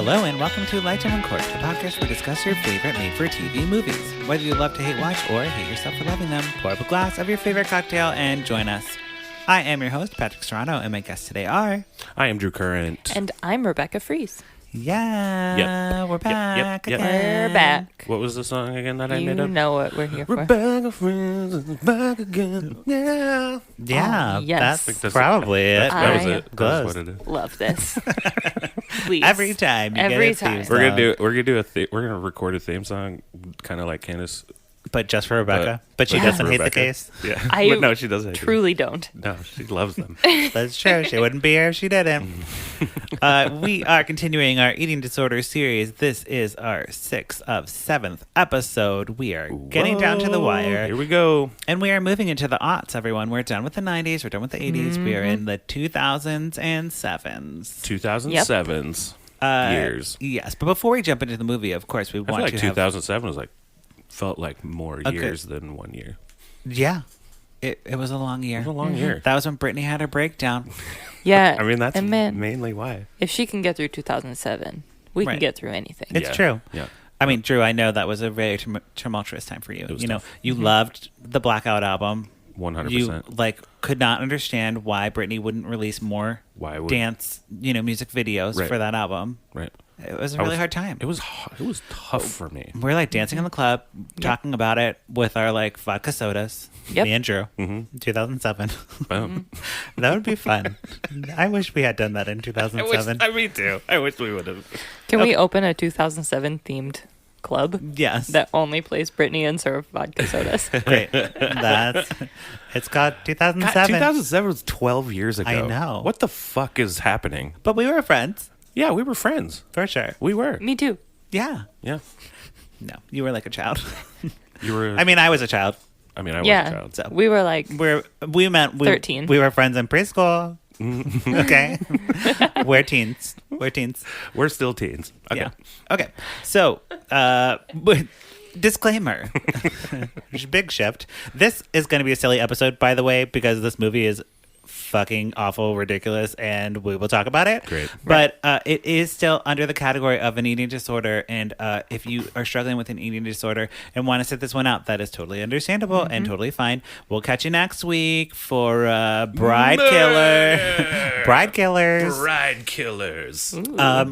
Hello and welcome to Light Time on Court, the podcast where we discuss your favorite made-for-TV movies. Whether you love to hate watch or hate yourself for loving them, pour up a glass of your favorite cocktail and join us. I am your host, Patrick Serrano, and my guests today are... I am Drew Current. And I'm Rebekah Frese. Yeah, we're back again. We're back. What was the song again that I made You up? know what we're here for. Rebekah Frese is back again. Yeah. Yeah, yes. that's probably it. That was I it. That was what it is. Love this. Please. Every time you Every get a theme time. song. We're gonna record a theme song, kind of like Candace. But just for Rebekah. But she just doesn't for hate the Rebekah. case. Yeah, I but no, she doesn't. truly don't. No, she loves them. That's true. She wouldn't be here if she didn't. We are continuing our eating disorder series. This is our 6th of 7th episode. We are getting down to the wire. Here we go. And we are moving into the aughts, everyone. We're done with the 90s. We're done with the 80s. We are in the 2000s and 7s. 2007's years. Yes. But before we jump into the movie, of course, we I want feel like to 2007 was felt like more Okay. years than 1 year. Yeah. It was a long year. It was a long year. That was when Brittany had her breakdown. Yeah. I mean, that's and man, mainly why. if she can get through 2007, we Right. can get through anything. It's Yeah. true. Yeah. I mean, Drew, I know that was a very tumultuous time for you. was You know, tough. you loved the Blackout album. 100%. You could not understand why Britney wouldn't release more Why would dance, music videos Right. for that album. right? It was a really hard time. It was tough for me. We're dancing in the club, talking about it with our vodka sodas. Yep. Me and Drew, Mm-hmm. 2007. Boom. That would be fun. I wish we had done that in 2007. Me too. I wish we would have. Can we open a 2007 themed club Yes. that only plays Britney and serve vodka sodas? Great. It's called 2007. 2007 was 12 years ago. I know. What the fuck is happening? But we were friends, Yeah, we were friends. for sure. We were. Me too. Yeah. Yeah. No, you were like a child. You were. I mean, I was a child. I was Yeah. a child. So We were like, we 13. We were friends in preschool. Okay. We're teens. We're still teens. Okay. Yeah. Okay. So, disclaimer. Big shift. This is going to be a silly episode, by the way, because this movie is fucking awful, ridiculous, and we will talk about it. Great. But it is still under the category of an eating disorder, and if you are struggling with an eating disorder and want to sit this one out, that is totally understandable and totally fine. We'll catch you next week for Bride Killer. Bride Killers. Bride killers.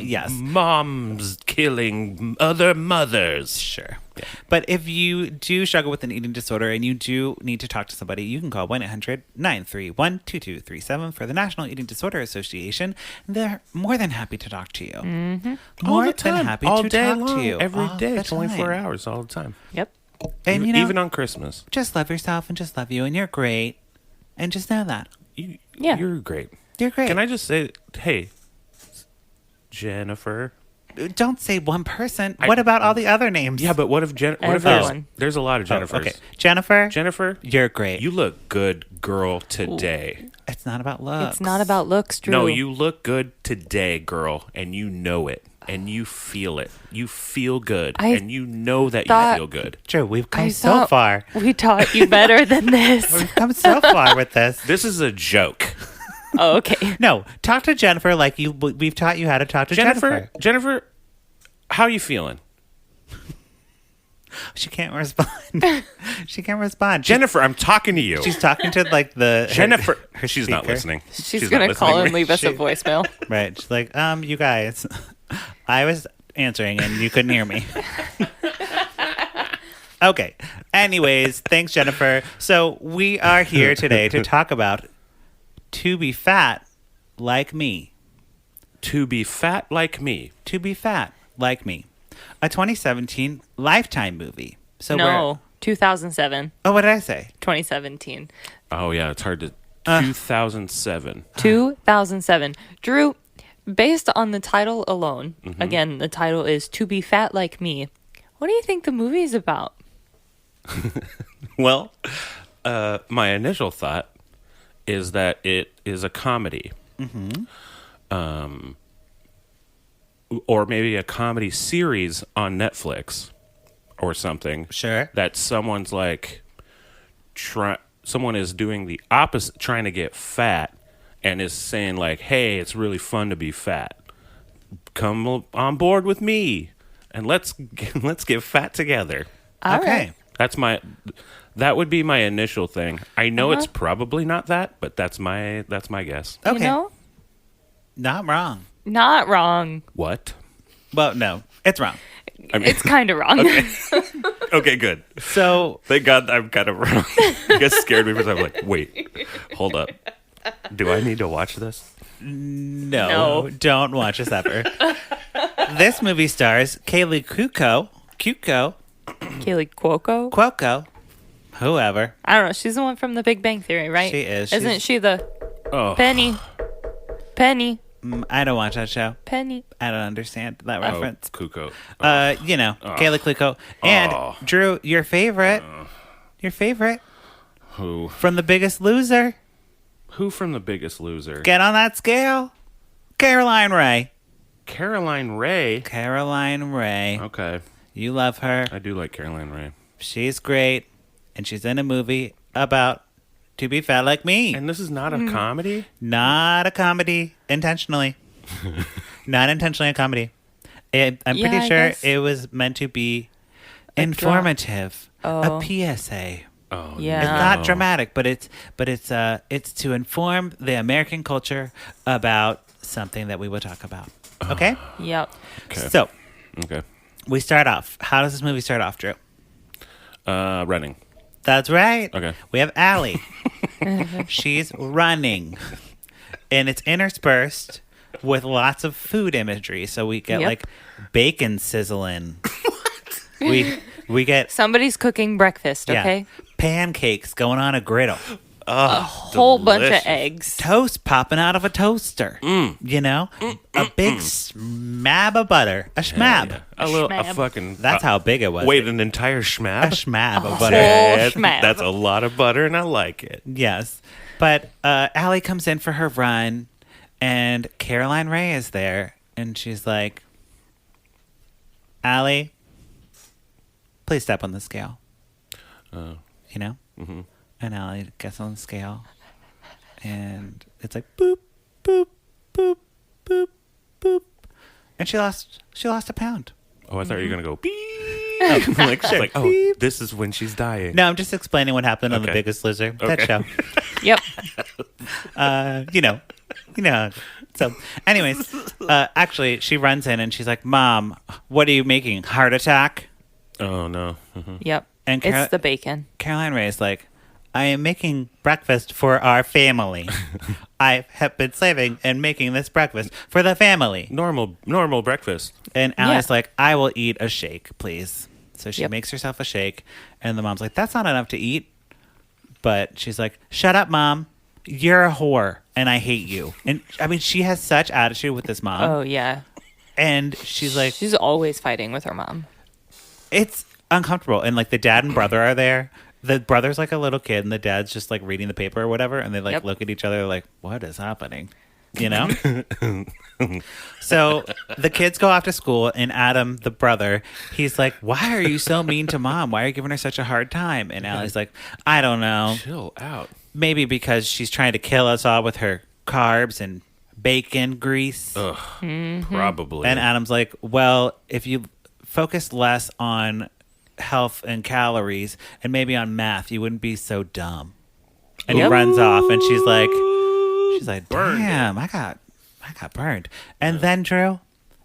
Yes. Moms killing other mothers. Sure. Yeah. But if you do struggle with an eating disorder and you do need to talk to somebody, you can call 1-800-931-2237 for the National Eating Disorder Association. They're more than happy to talk to you. Mm-hmm. All More the time. than happy all to day talk long, to you. every all day, the 24 time. hours, all the time. yep. And even on Christmas. just love yourself and just love you and you're great. And just know that. Yeah. You're great. You're great. Can I just say, hey, Jennifer? Don't say one person. What about all the other names? Yeah, but what if Everyone. there's a lot of Oh, Jennifers. okay. Jennifer, You're great. You look good, girl, today. It's not about looks. It's not about looks, Drew. No, you look good today, girl, and you know it, and you feel it. You feel good, and you know that you feel good. True. We've come I so thought far. We taught you better than this. We've come so far with this. This is a joke. Oh, okay. No, talk to Jennifer like we've taught you how to talk to Jennifer. Jennifer, how you feeling? She can't respond. She can't respond. Jennifer, I'm talking to you. She's talking to the Jennifer. her She's not speaker. listening. She's not going to call listening. and leave us a She- voicemail. Right. She's like, you guys, I was answering and you couldn't hear me. Okay. Anyways, thanks, Jennifer. So we are here today to talk about To Be Fat Like Me. To be fat like me. To Be Fat Like Me. A 2017 Lifetime movie. So No, 2007, what did I say? 2017. Oh yeah, it's hard to. 2007. 2007. Drew, based on the title alone, again, the title is To Be Fat Like Me. What do you think the movie is about? Well, my initial thought is that it is a comedy. Or maybe a comedy series on Netflix or something. Sure. That someone's someone is doing the opposite, trying to get fat, and is saying hey, it's really fun to be fat. come on board with me, and let's get fat together. All Okay. right. That would be my initial thing. I know it's probably not that, but that's my guess. Okay. You know, Not wrong. not wrong. What? Well, no, it's wrong. I mean, It's kind of wrong. okay, good. So Thank God I'm kind of wrong. You guys scared me because I'm like, wait, hold up. Do I need to watch this? no, don't watch this ever. This movie stars Kaley Cuoco, Kaley Cuoco. whoever. I don't know. She's the one from The Big Bang Theory, right? She is. Isn't she the Oh, Penny? I don't watch that show. Penny. I don't understand that reference. Cuoco. Kaley Cuoco. And Drew, your favorite. Who? From The Biggest Loser. Who from The Biggest Loser? Get on that scale. Caroline Rhea. Caroline Rhea. Caroline Rhea. Okay, You love her. I do like Caroline Rhea. She's great. And she's in a movie about to be fat like me. And this is not a comedy? Not a comedy intentionally. Not intentionally a comedy. I'm Yeah, pretty I sure guess. it was meant to be A informative. Oh. A PSA. Oh, Yeah. It's not dramatic, but it's to inform the American culture about something that we will talk about. Okay? Yep. Okay. So, Okay. we start off. How does this movie start off, Drew? Running. That's right. Okay. We have Allie. She's running. And it's interspersed with lots of food imagery. So we get Yep. like bacon sizzling. we get Somebody's cooking breakfast, okay? pancakes going on a griddle. A whole bunch of delicious. eggs. Toast popping out of a toaster. You know? A big smab of butter. A schmab. Yeah. A Schmab. fucking. That's how big it was. Wait, an entire A schmab? schmab of whole butter. schmab. That's a lot of butter, and I like it. Yes. But Allie comes in for her run, and Caroline Rhea is there, and she's like, Allie, please step on the scale. You know? Mm-hmm. And Allie gets on the scale, and it's like, boop, boop, boop, boop, boop. And she lost a pound. Oh, I thought you were gonna go beep. Like, she's like, oh, Beep. this is when she's dying. No, I'm just explaining what happened on The Okay. Biggest Loser. That Okay. show. Yep. You know. So, anyways, actually, she runs in and she's like, "Mom, what are you making? Heart attack?" Oh no. Mhm. Yep. And It's the bacon. Caroline Rhea is like, "I am making breakfast for our family. I have been saving and making this breakfast for the family." Normal breakfast. And Allie's Yeah. like, "I will eat a shake, please." So she Yep. makes herself a shake, and the mom's like, "That's not enough to eat." But she's like, "Shut up, Mom. You're a whore, and I hate you." And I mean, she has such attitude with this mom. Oh, yeah. And she's like, She's always fighting with her mom. it's uncomfortable. And like the dad and brother are there. The brother's like a little kid, and the dad's just like reading the paper or whatever. And they like Yep. look at each other like, what is happening? You know? So the kids go off to school, and Adam, the brother, he's like, "Why are you so mean to Mom? Why are you giving her such a hard time?" And Allie's like, "I don't know. Chill out. Maybe because she's trying to kill us all with her carbs and bacon grease." Ugh. Mm-hmm. Probably. And Adam's like, "Well, if you focus less on health and calories and maybe on math, you wouldn't be so dumb." And he Yep. runs off, and she's like, Burned. "Damn, I got burned." And then Drew,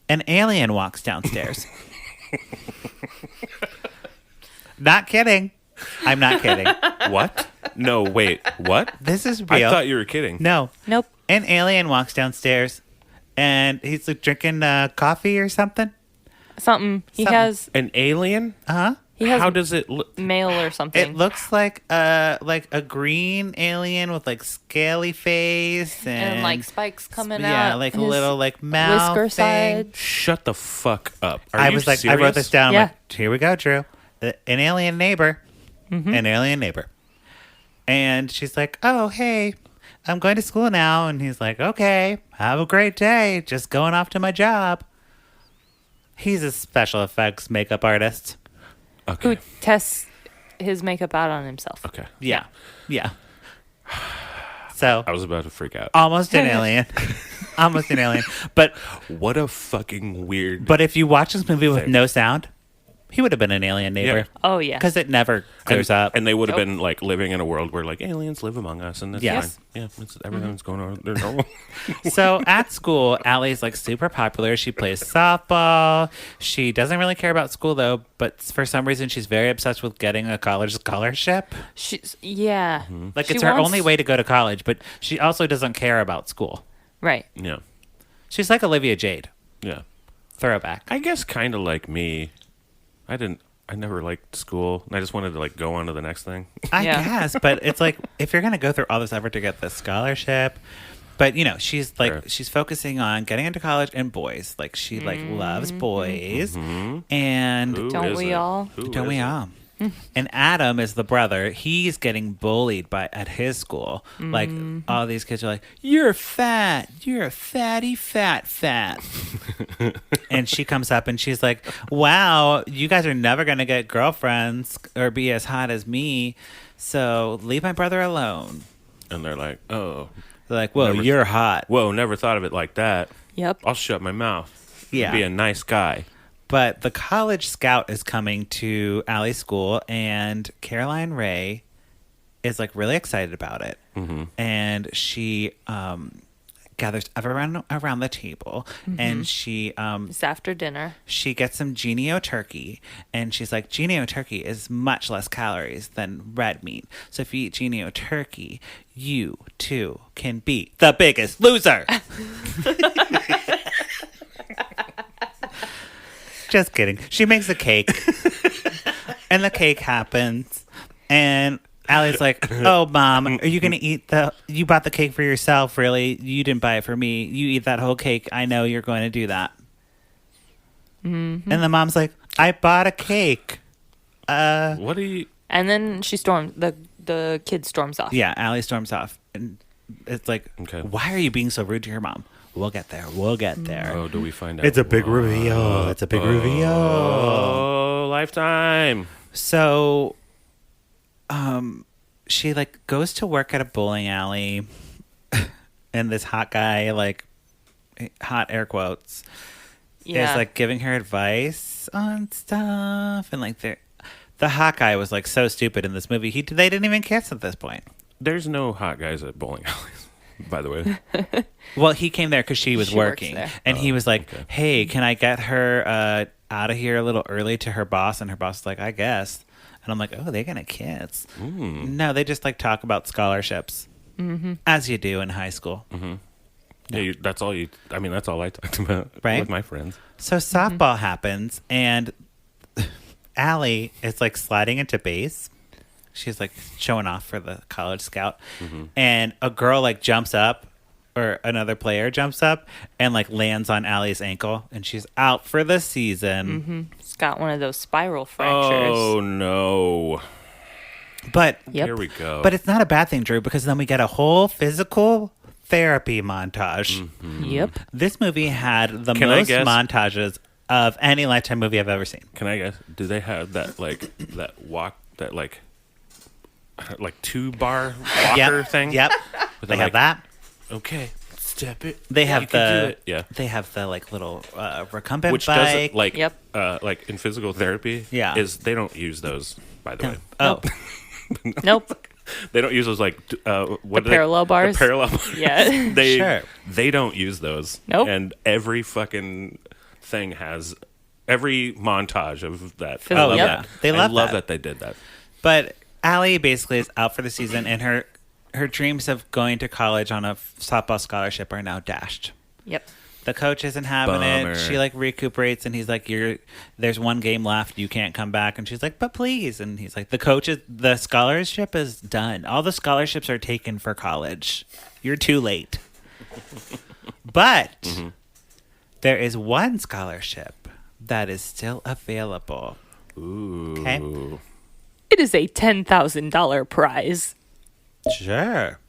an alien walks downstairs. Not kidding. I'm not kidding. What? No, wait. What? This is I real. thought you were kidding. No, Nope. an alien walks downstairs, and he's like drinking coffee or something. Something. He Something. has An alien? he has How does it look? mail or something. It looks like a green alien with like scaly face and like spikes coming out. yeah, like a his little like mouth whisker thing. side. Shut the fuck up. Are I you was like, serious? I wrote this down. I'm Yeah. like, here we go, Drew. An alien neighbor, an alien neighbor, and she's like, "Oh, hey, I'm going to school now," and he's like, "Okay, have a great day. Just going off to my job." He's a special effects makeup artist. Okay. Who tests his makeup out on himself. Okay. Yeah. So I was about to freak out. almost an alien. Almost an alien. But What a fucking weird. if you watch this movie with no sound, he would have been an alien neighbor. Yeah. Oh, yeah. Because it never clears up. And they would have Nope. been like living in a world where like aliens live among us, and that's Yes. fine. Yeah, everything's going on. They're normal. So at school, Allie's like super popular. She plays softball. She doesn't really care about school though, but for some reason she's very obsessed with getting a college scholarship. Yeah. Like She it's her wants- only way to go to college, but she also doesn't care about school. Right. Yeah, She's like Olivia Jade. yeah. Throwback. I guess kind of like me. I never liked school. I just wanted to like go on to the next thing. I Yeah. guess, but it's like if you're gonna go through all this effort to get this scholarship, but you know she's like Sure. she's focusing on getting into college and boys. Like she like loves boys, and Who Don't we isn't? all? Who don't we isn't? all? And Adam is the brother. He's getting bullied at his school. Like all these kids are like, "You're fat. You're a fatty, fat." And she comes up and she's like, "Wow, you guys are never gonna get girlfriends or be as hot as me. So leave my brother alone." And they're like, oh, They're like, "Whoa, Never- you're hot." whoa, never thought of it like that. Yep. I'll shut my mouth. Yeah. Be a nice guy. But the college scout is coming to Allie's school, and Caroline Ray is like really excited about it. And she gathers everyone around the table, and she It's after dinner. she gets some Genio turkey, and she's like, Genio turkey is much less calories than red meat. So if you eat Genio turkey, you too can be the biggest loser. Just kidding. She makes a cake, and the cake happens, and Allie's like, "Oh, Mom, are you gonna eat you bought the cake for yourself, really? You didn't buy it for me. You eat that whole cake. I know you're going to do that." And the mom's like, "I bought a cake." What do you? And then she storms, the kid storms off. Yeah, Allie storms off, and it's like, Okay. "Why are you being so rude to your mom?" We'll get there. We'll get there. Oh, do we find out? It's a big reveal. It's a big reveal. Oh, Lifetime. So, she like goes to work at a bowling alley, and this hot guy, like hot air quotes, Yeah. is like giving her advice on stuff, and like the hot guy was like so stupid in this movie. They didn't even kiss at this point. There's no hot guys at bowling alleys, by the way. Well, he came there because she was She works working, there. and he was like, okay. "Hey, can I get her out of here a little early to her boss?" And her boss is like, "I guess." And I'm like, "Oh, they're gonna kiss?" No, they just like talk about scholarships, as you do in high school. Yeah, that's all you. I mean, that's all I talked about Right? with my friends. So softball happens, and Allie is like sliding into base. She's like showing off for the college scout, and a girl like jumps up, or another player jumps up and like lands on Allie's ankle, and she's out for the season. It's got one of those spiral fractures. Oh no! But Yep. Here we go. but it's not a bad thing, Drew, because then we get a whole physical therapy montage. Yep. This movie had the Can I most guess? montages of any Lifetime movie I've ever seen. Can I guess? Do they have that like that like 2-bar walker thing? Yep. But They they're have like, that. Okay, step it. They have You can do the it. Yeah. They have the like little recumbent Which bike. doesn't like Yep. like in physical therapy. Yeah. is they don't use those, by the way. Oh, Nope. They don't use those like what The parallel bars? The parallel bars. Yeah. they Sure. they don't use those. Nope. And every fucking thing has every montage of that. Oh, I love yep. that. They love I love that. that they did that. but Allie basically is out for the season, and her dreams of going to college on a softball scholarship are now dashed. Yep. The coach isn't having Bummer. it. She like recuperates, and he's like, there's one game left. You can't come back." And she's like, "But please." And he's like, the scholarship is done. All the scholarships are taken for college. You're too late." But there is one scholarship that is still available. Ooh. Okay. It is a $10,000 prize. Sure.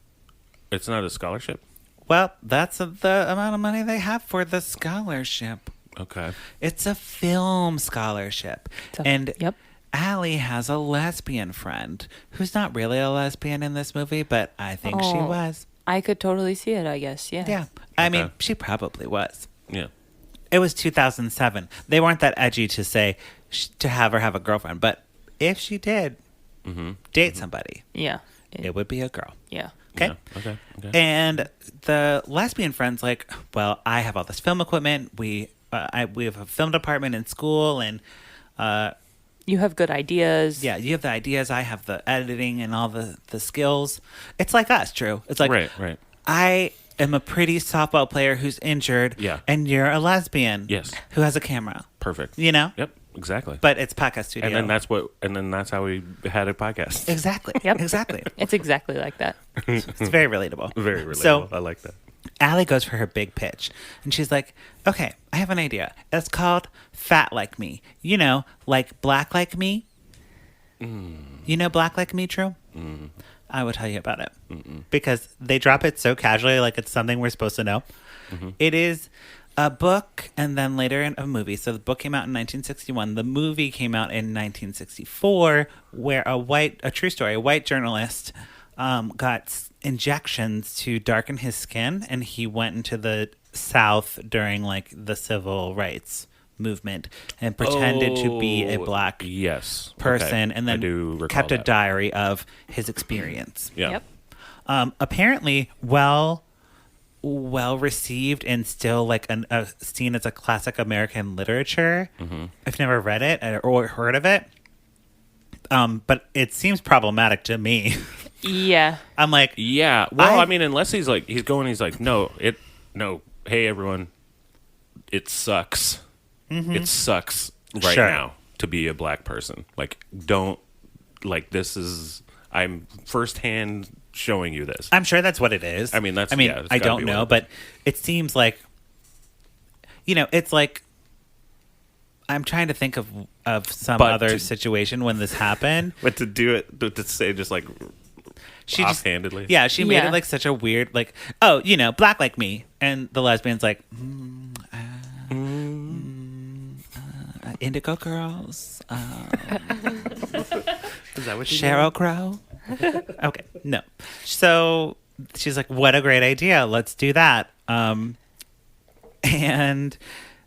It's not a scholarship? Well, that's the amount of money they have for the scholarship. Okay. It's a film scholarship. So- And yep. Allie has a lesbian friend who's not really a lesbian in this movie, but I think she Oh. was. I could totally see it, I guess. Yeah. Yeah. I mean, she probably was. Yeah. It was 2007. They weren't that edgy to say to have her have a girlfriend, but if she did date somebody, Yeah. it would be a girl. Yeah. Okay. Yeah. Okay. And the lesbian friend's like, well, I have all this film equipment. We have a film department in school, and you have good ideas. yeah, you have the ideas. I have the editing and all the skills. It's like us, Drew. It's like Right. I am a pretty softball player who's injured. Yeah. And you're a lesbian. Yes. Who has a camera. Perfect. You know? Yep. Exactly. But it's podcast studio. And then that's how we had a podcast. Exactly. Yep. Exactly. It's exactly like that. It's very relatable. Very relatable. So, I like that. Allie goes for her big pitch. And she's like, okay, I have an idea. It's called Fat Like Me. You know, like Black Like Me. You know Black Like Me, Drew? I will tell you about it. Because they drop it so casually, like it's something we're supposed to know. It is a book and then later in a movie. So the book came out in 1961. The movie came out in 1964, where a true story, a white journalist got injections to darken his skin, and he went into the South during like the civil rights movement and pretended to be a black person, and then kept a diary of his experience. Yeah. Yep. Apparently well received and still like seen as a classic American literature. I've never read it or heard of it, but it seems problematic to me. Yeah. I'm like, yeah. Well, I mean, unless he's like, no, hey everyone, it sucks. It sucks right now to be a black person. Like, don't, like, I'm firsthand showing you this. I'm sure that's what it is. I mean, I don't know, but it seems like, it's like, I'm trying to think of some other situation when this happened. But to do it, to say just like offhandedly. She made it like such a weird, like, oh, black like me. And the lesbian's like, Indigo Girls. Is that what Sheryl Crow? Okay, no. So she's like, what a great idea. Let's do that. And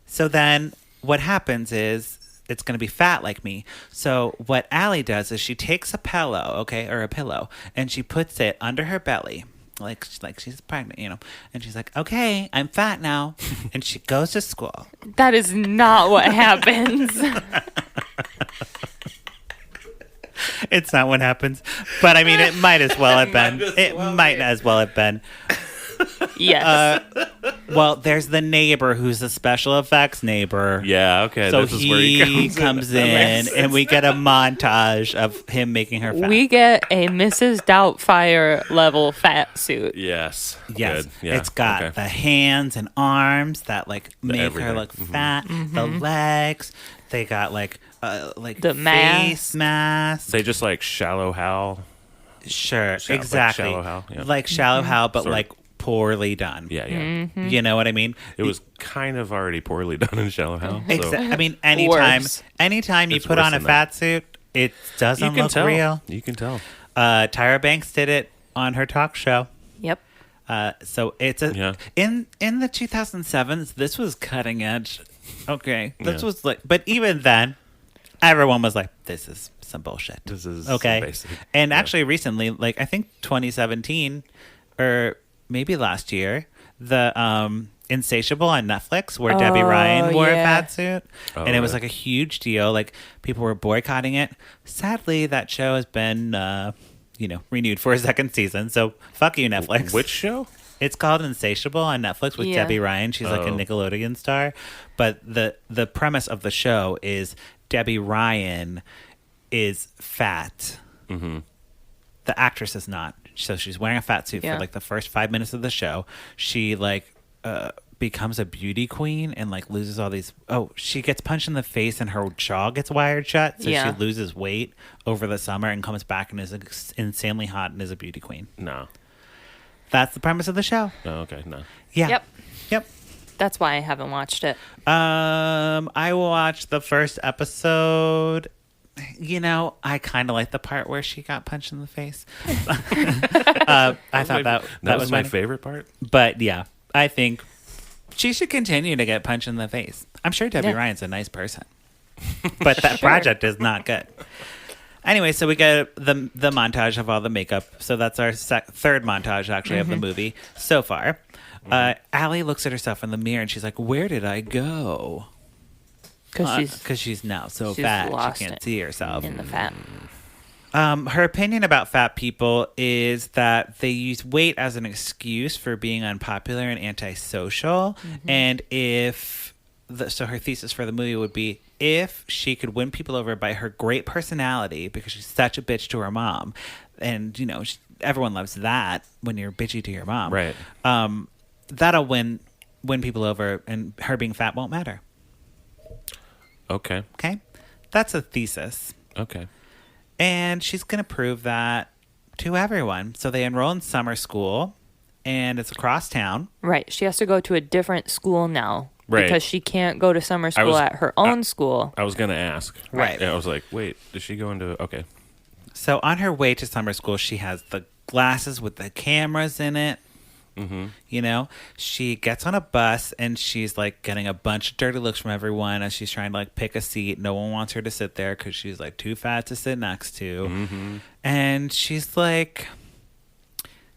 so then what happens is it's going to be Fat Like Me. So what Allie does is she takes a pillow, or a pillow, and she puts it under her belly. Like she's pregnant, and she's like, okay, I'm fat now. And she goes to school. That is not what happens. It's not what happens. But I mean, it might as well have been. It might as well have been. Yes. Well, there's the neighbor who's a special effects neighbor. Yeah, okay. So this is where he comes in and we get a montage of him making her fat. We get a Mrs. Doubtfire level fat suit. Yes. Yes. Good. Yeah. It's got the hands and arms that like make her look fat. The legs. They got like the face mask. They just like Shallow Hal. Sure, exactly. Like Shallow Hal. Yeah. Like Shallow Hal, but like poorly done. Yeah. You know what I mean? It was kind of already poorly done in Shallow Hal. So. I mean, anytime you put on a fat suit, it doesn't look real. You can tell. Tyra Banks did it on her talk show. Yep. So it's in the 2007s. This was cutting edge. Okay, this was like, but even then, everyone was like, "This is some bullshit." This is okay. Basic. And actually, recently, like I think 2017 or maybe last year, the Insatiable on Netflix, where Debbie Ryan wore a fat suit, and it was like a huge deal. Like people were boycotting it. Sadly, that show has been, renewed for a second season. So fuck you, Netflix. Which show? It's called Insatiable on Netflix with Debbie Ryan. She's like a Nickelodeon star. But the premise of the show is Debbie Ryan is fat. Mm-hmm. The actress is not. So she's wearing a fat suit for like the first 5 minutes of the show. She like becomes a beauty queen and like loses all these. Oh, she gets punched in the face and her jaw gets wired shut. So she loses weight over the summer and comes back and is insanely hot and is a beauty queen. No. That's the premise of the show. Oh, okay. No. Yeah. Yep. That's why I haven't watched it. I watched the first episode. I kind of like the part where she got punched in the face. I thought that was my funny. favorite part. But yeah, I think she should continue to get punched in the face. I'm sure Debbie Ryan's a nice person, but that project is not good. Anyway, so we get the montage of all the makeup. So that's our third montage, actually, of the movie so far. Allie looks at herself in the mirror and she's like, "Where did I go?" Because she's now so fat she can't see herself in the fat. Her opinion about fat people is that they use weight as an excuse for being unpopular and antisocial. And so her thesis for the movie would be, if she could win people over by her great personality, because she's such a bitch to her mom, and everyone loves that when you're bitchy to your mom, right? That'll win people over, and her being fat won't matter. Okay, that's a thesis. Okay. And she's going to prove that to everyone. So they enroll in summer school, and it's across town. Right. She has to go to a different school now. Right. Because she can't go to summer school at her own school. I was going to ask. Right. Yeah, I was like, wait, does she go into... Okay. So on her way to summer school, she has the glasses with the cameras in it. She gets on a bus and she's like getting a bunch of dirty looks from everyone as she's trying to like pick a seat. No one wants her to sit there because she's like too fat to sit next to. And she's like,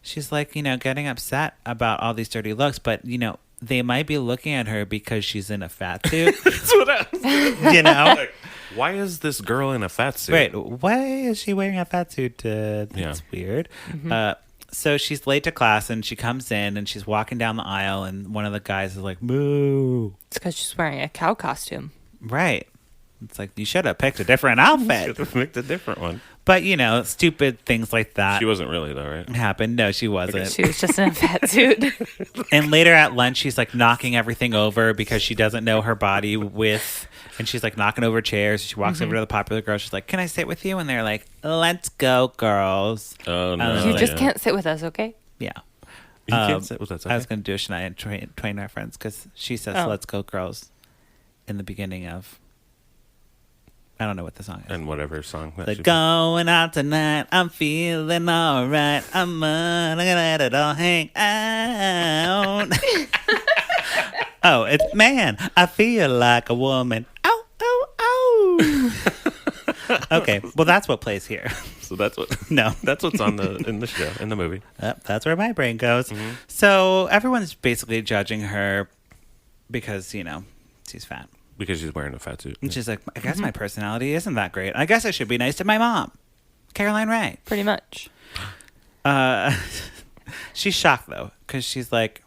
getting upset about all these dirty looks, but they might be looking at her because she's in a fat suit. That's what I was like, why is this girl in a fat suit? Wait, why is she wearing a fat suit? That's weird. So she's late to class, and she comes in, and she's walking down the aisle, and one of the guys is like, "Moo!" It's because she's wearing a cow costume. Right. It's like, you should have picked a different outfit. Should have picked a different one. But, stupid things like that. She wasn't really, though, right? Happened. No, she wasn't. She was just in a fat suit. And later at lunch, she's like knocking everything over because she doesn't know her body with... And she's like knocking over chairs. She walks over to the popular girl. She's like, "Can I sit with you?" And they're like, "Let's go, girls." Oh, no. You just can't sit with us, okay? Yeah. You can't sit with us, okay? I was going to do a Shania Twain reference because she says, "Let's go, girls," in the beginning of... I don't know what the song is. And whatever song. That Like, going out tonight, I'm feeling all right. I'm gonna let it all hang out. Oh, it's "Man, I feel like a woman." Ow, ow, ow. Okay, well, that's what plays here. So that's what... No. That's what's in the show, in the movie. That's where my brain goes. So everyone's basically judging her because, she's fat. Because she's wearing a fat suit. And she's like, "I guess my personality isn't that great. I guess I should be nice to my mom, Caroline Ray." Pretty much. She's shocked, though, because she's like,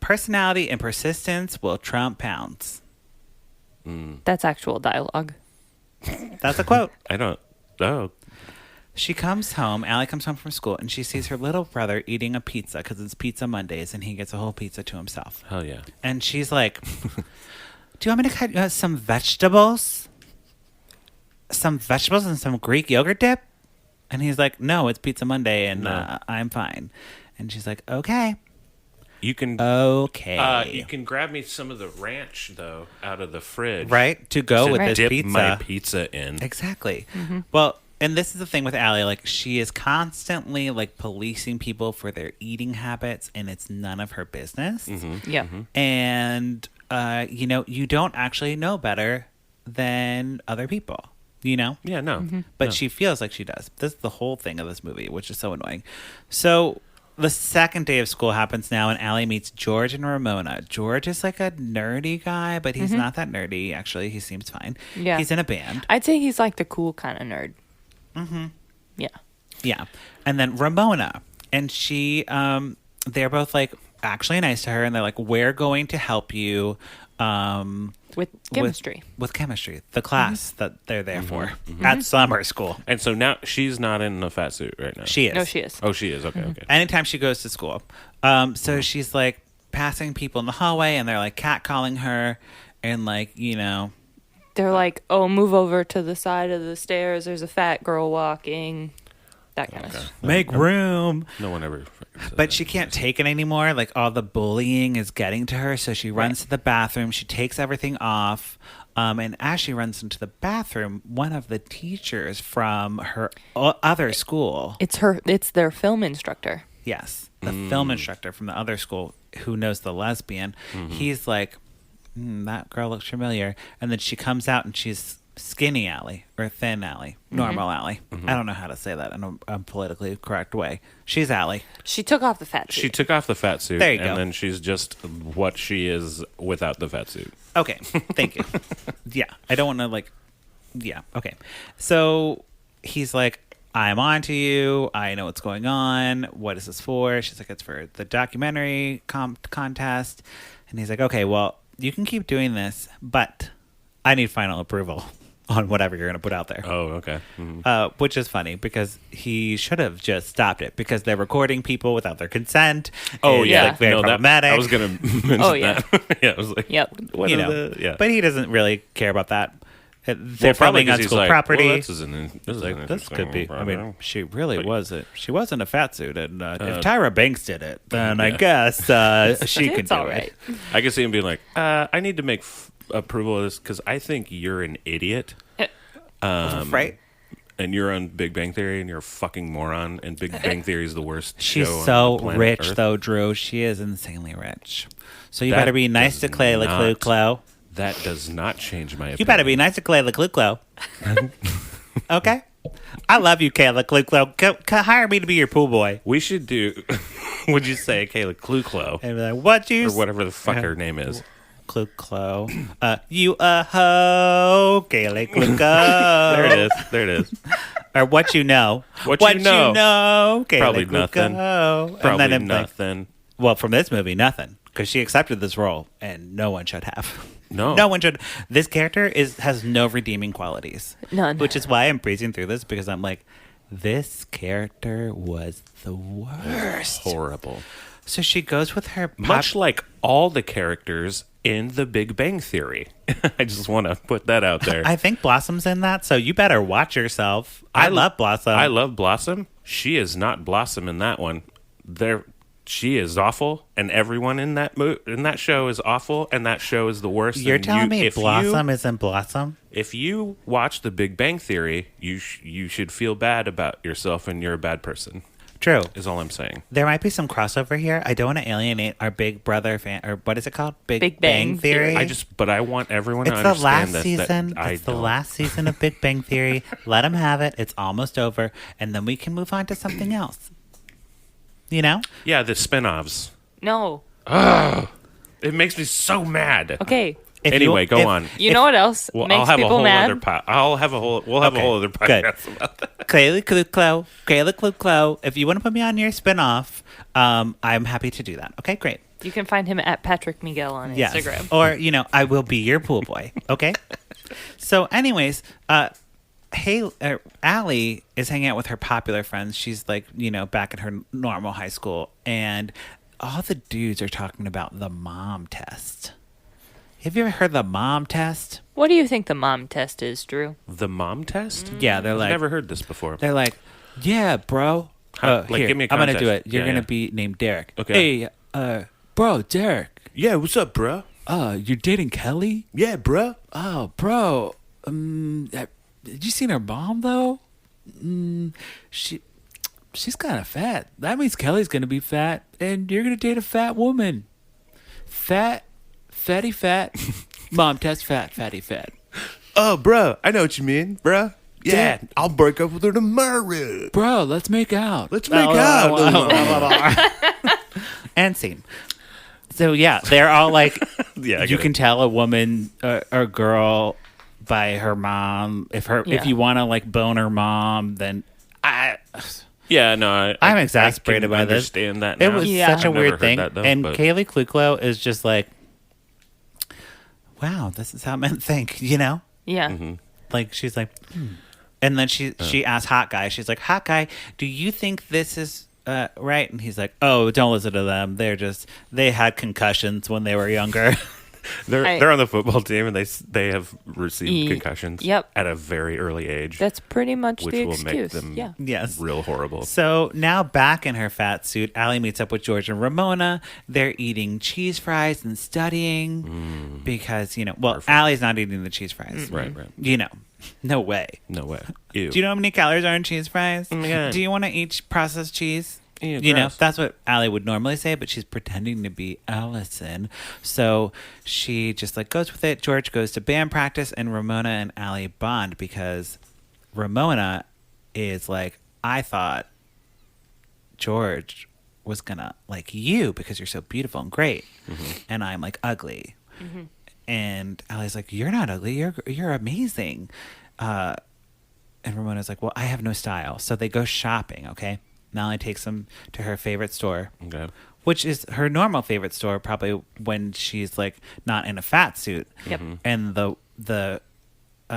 "Personality and persistence will trump pounds." That's actual dialogue. That's a quote. I don't... Oh. She comes home, Allie comes home from school, and she sees her little brother eating a pizza because it's Pizza Mondays, and he gets a whole pizza to himself. Hell yeah. And she's like, "Do you want me to cut some vegetables? Some vegetables and some Greek yogurt dip?" And he's like, "No, it's Pizza Monday, and I'm fine." And she's like, "Okay." You can... Okay. you can grab me some of the ranch, though, out of the fridge. Right? To go with this dip pizza. my pizza in. Exactly. Well, and this is the thing with Allie. Like, she is constantly, like, policing people for their eating habits, and it's none of her business. Yeah. And, you don't actually know better than other people, Yeah, no. But she feels like she does. This is the whole thing of this movie, which is so annoying. So... the second day of school happens now, and Allie meets George and Ramona. George is like a nerdy guy, but he's not that nerdy, actually. He seems fine. Yeah. He's in a band. I'd say he's like the cool kind of nerd. Yeah. Yeah. And then Ramona. And she, they're both like actually nice to her, and they're like, "We're going to help you With chemistry. With chemistry, the class that they're there for at summer school." And so now she's not in a fat suit right now. She is. No, she is. Oh, she is. Okay, okay. Anytime she goes to school. So she's like passing people in the hallway, and they're like catcalling her, and like, They're like, "Oh, move over to the side of the stairs. There's a fat girl walking." That kind of stuff. make room. No one ever. Says But that. she can't take it anymore. Like, all the bullying is getting to her, so she runs to the bathroom. She takes everything off. And as she runs into the bathroom, one of the teachers from her other school. It's their film instructor. Yes, the film instructor from the other school who knows the lesbian. He's like, that girl looks familiar. And then she comes out and she's skinny Allie or thin Allie, normal Allie. I don't know how to say that in a politically correct way. She's Allie. She took off the fat suit. She took off the fat suit, There you and go. then she's just what she is without the fat suit. Okay, thank you. Yeah, I don't want to yeah, okay. So he's like, I'm on to you. I know what's going on. What is this for? She's like, it's for the documentary contest. And he's like, okay, well, you can keep doing this, but I need final approval on whatever you're going to put out there. Oh, okay. Mm-hmm. Which is funny because he should have just stopped it because they're recording people without their consent. Oh, It's, yeah. like, very problematic. I was going to mention that. Yeah, I was like, Yep. what you are know, the... Yeah. but he doesn't really care about that. They're Well, probably filming on 'cause he's school like, property. well, this is an This could be. I mean, she really But- wasn't. She wasn't a fat suit, and if Tyra Banks did it, then I guess she could It's do all right. it. I can see him being like, I need to make approval of this because I think you're an idiot. Right? And you're on Big Bang Theory, and you're a fucking moron. And Big Bang Theory is the worst. She's show so on the planet rich, Earth. though, Drew. She is insanely rich. So you That better be nice to does Kaley not- Cuoco. That does not change my opinion. You better be nice to Kaley Cuoco. Okay? I love you, Kaley Cuoco. Hire me to be your pool boy. We should do. Would you say Kaley Cuoco And be like, what you or whatever the fuck her name is? Cuoco. You a hoe, Kaley Cuoco. There it is. Or what you know. What you know. Kaley Probably Cuoco. nothing. And Probably then I'm like, nothing. well, from this movie, nothing. Because she accepted this role, and no one should have. No. No one should. This character has no redeeming qualities. None. Which is why I'm breezing through this, because I'm like, this character was the worst. Horrible. So she goes with her... Much like all the characters in The Big Bang Theory. I just want to put that out there. I think Blossom's in that, so you better watch yourself. I love Blossom. I love Blossom. She is not Blossom in that one. She is awful, and everyone in that show is awful, and that show is the worst. You're And telling me if Blossom isn't Blossom? If you watch The Big Bang Theory, you should feel bad about yourself, and you're a bad person. True. Is all I'm saying. There might be some crossover here. I don't want to alienate our Big Brother fan, or what is it called? Big Bang Theory. But I want everyone It's to the understand last season. It's the don't. last season of Big Bang Theory. Let them have it. It's almost over, and then we can move on to something else. You know? Yeah, the spinoffs. No. It makes me so mad. Okay. Anyway, go on. You know what else Well, makes I'll have a people whole mad? other We'll have a whole other good. podcast about that. Kaley Cuoco, if you want to put me on your spinoff, I'm happy to do that. Okay, great. You can find him at Patrick Miguel on Yes. Instagram. Or, I will be your pool boy. Okay? So, anyways, Allie is hanging out with her popular friends. She's like, back at her normal high school. And all the dudes are talking about the mom test. Have you ever heard the mom test? What do you think the mom test is, Drew? The mom test? Yeah, they're I've like, never heard this before. they're like, yeah, bro. Give me a I'm gonna context. do it. You're Yeah, gonna yeah. be named Derek. Okay. Hey, bro, Derek. Yeah, what's up, bro? You're dating Kelly? Yeah, bro. Oh, bro. Did you seen her mom though? She's kind of fat. That means Kelly's gonna be fat, and you're gonna date a fat woman. Fatty fat. Mom test fat, fatty fat. Oh, bro, I know what you mean, bro. Yeah, Dad. I'll break up with her tomorrow. Bro, let's make out. Let's make out. And scene. So yeah, they're all like, Yeah, I you get can it. tell a woman or girl by her mom. If Yeah. you want to like bone her mom, then Yeah, no, I'm exasperated by this. I understand that it now. was Yeah. such a I've never weird heard thing. that, though, And but- Kaley Cuoco is just like, wow, this is how men think, Yeah. Mm-hmm. Like she's like, and then she asks Hot Guy. She's like, Hot Guy, do you think this is right? And he's like, oh, don't listen to them. They had concussions when they were younger. They're on the football team, and they have received concussions. Yep. At a very early age. That's pretty much which the will excuse. make them Yes. real horrible. So now back in her fat suit, Allie meets up with George and Ramona. They're eating cheese fries and studying because, Allie's not eating the cheese fries. Right. No way. No way. Ew. Do you know how many calories are in cheese fries? Oh my God. Do you want to eat processed cheese? Ew, Gross. That's what Allie would normally say, but she's pretending to be Allison. So she just goes with it. George goes to band practice, and Ramona and Allie bond because Ramona is like, I thought George was gonna like you because you're so beautiful and great, and I'm ugly. And Allie's like, you're not ugly. You're amazing. And Ramona's like, well, I have no style. So they go shopping. Okay. Allie takes them to her favorite store, which is her normal favorite store, probably when she's not in a fat suit. Yep. And the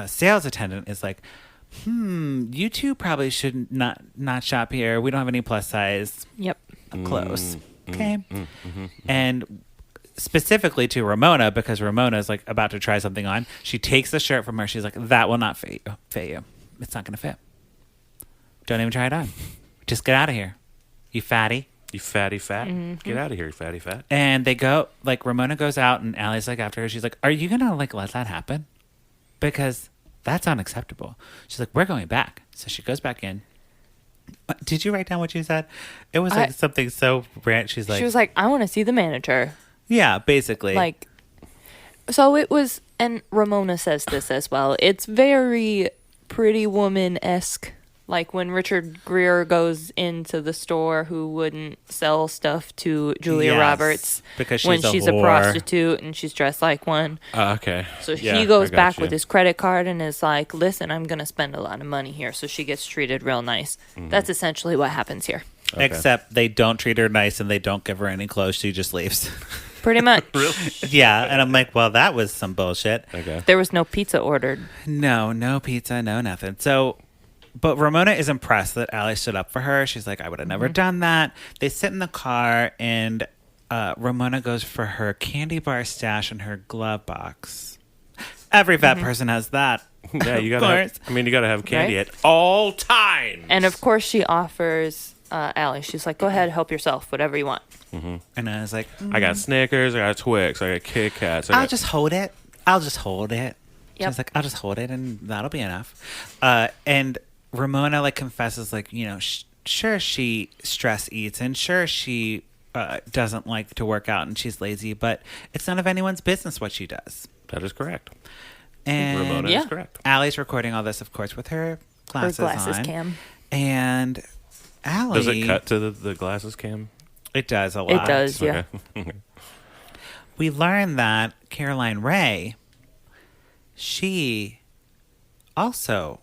sales attendant is like, you two probably should not shop here. We don't have any plus size clothes. Okay. And specifically to Ramona, because Ramona is about to try something on, she takes the shirt from her. She's like, that will not fit you. It's not going to fit. Don't even try it on. Just get out of here, you fatty. You fatty fat. Get out of here, you fatty fat. And they go, Ramona goes out, and Allie's after her. She's like, are you going to let that happen? Because that's unacceptable. She's like, we're going back. So she goes back in. Did you write down what you said? It was something so rant. She was like, I want to see the manager. Yeah, basically. So it was, and Ramona says this as well. It's very Pretty Woman-esque. When Richard Gere goes into the store, who wouldn't sell stuff to Julia Roberts because she's a prostitute and she's dressed like one. Okay. So he goes back with his credit card and is like, listen, I'm going to spend a lot of money here. So she gets treated real nice. That's essentially what happens here. Okay. Except they don't treat her nice and they don't give her any clothes. She just leaves. Pretty much. Really? Yeah. And I'm like, well, that was some bullshit. Okay. There was no pizza ordered. No pizza, no nothing. So... But Ramona is impressed that Allie stood up for her. She's like, I would have never done that. They sit in the car, and Ramona goes for her candy bar stash in her glove box. Every fat person has that. Yeah, you gotta. You gotta have candy at all times. And of course, she offers Allie. She's like, "Go ahead, help yourself, whatever you want." And I was like, I got Snickers, I got Twix, I got Kit Kats. I'll just hold it. Yep. She's like, I'll just hold it, and that'll be enough. And Ramona confesses sure she stress eats and sure she doesn't like to work out and she's lazy, but it's none of anyone's business what she does. That is correct. And Ramona is correct. Allie's recording all this, of course, with her glasses on. Cam. And Allie... Does it cut to the glasses cam? It does a lot. It does, yeah. Okay. We learned that Caroline Rhea, she also